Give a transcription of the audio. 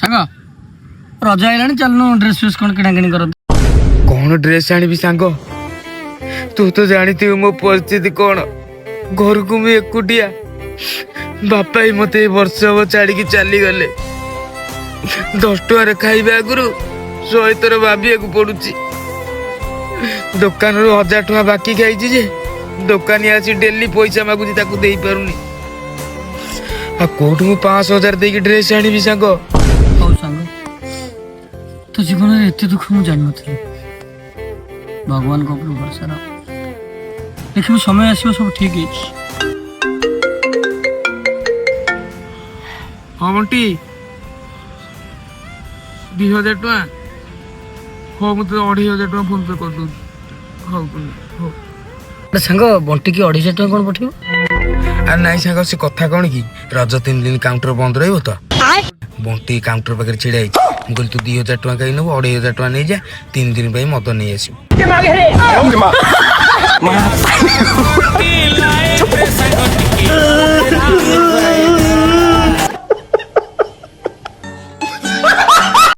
ସାଙ୍ଗ ରଜ ଆଇଲାଣି ଚାଲୁନୁ ଡ୍ରେସ୍ ଫ୍ରେସ୍ କ'ଣ କିଣାକିଣି କରନ୍ତୁ। କ'ଣ ଡ୍ରେସ୍ ଆଣିବି ସାଙ୍ଗ? ତୁ ତ ଜାଣିଥିବୁ ମୋ ପରିସ୍ଥିତି କ'ଣ। ଘରକୁ ମୁଁ ଏକୁଟିଆ। ବାପା ହିଁ ମତେ ଏଇ ବର୍ଷ ହବ ଛାଡ଼ିକି ଚାଲିଗଲେ। 10 ଟଙ୍କାରେ ଖାଇବା ଆଗରୁ 100 ଥର ଭାବିବାକୁ ପଡୁଛି। ଦୋକାନରୁ 1000 ଟଙ୍କା ବାକି ଖାଇଛି ଯେ ଦୋକାନୀ ଆସି ଡେଲି ପଇସା ମାଗୁଛି, ତାକୁ ଦେଇପାରୁନି। ଆଉ କୋଉଠୁ ମୁଁ 5,000 ଦେଇକି ଡ୍ରେସ୍ ଆଣିବି ସାଙ୍ଗ? ହଉ ସାଙ୍ଗ, ତୋ ଜୀବନରେ ଏତେ ଦୁଃଖ ମୁଁ ଜାଣିନଥିଲି। ଭଗବାନଙ୍କ ଉପରୁ ଭରସା ରଖ, ଦେଖିବୁ ସମୟ ଆସିବ ସବୁ ଠିକ୍ ହେଇଛି। ହଁ ବଣ୍ଟି, 2,000 ଟଙ୍କା। ହଉ ମୁଁ ତୋତେ 2,500 ଟଙ୍କା ଫୋନ୍ ପେ କରିଦେଉଛି। ହଉ ହଉ। ସାଙ୍ଗ ବଣ୍ଟିକି 250 ଟଙ୍କା କ'ଣ ପଠେଇବ? ଆରେ ନାଇଁ ସାଙ୍ଗ, ସେ କଥା କ'ଣ କି, ରଜ 3 ଦିନ କାଉଣ୍ଟର ବନ୍ଦ ରହିବ ତ। ବଣ୍ଟି କାଉଣ୍ଟର ପାଖରେ ଛିଡ଼ା ହେଇଛି। ମୁଁ କହିଲି ତୁ 2,000 ଟଙ୍କା କାହିଁ ନେବୁ, 2,500 ଟଙ୍କା ନେଇଯା, 3 ଦିନ ପାଇଁ ମଦ ନେଇ ଆସିବୁ।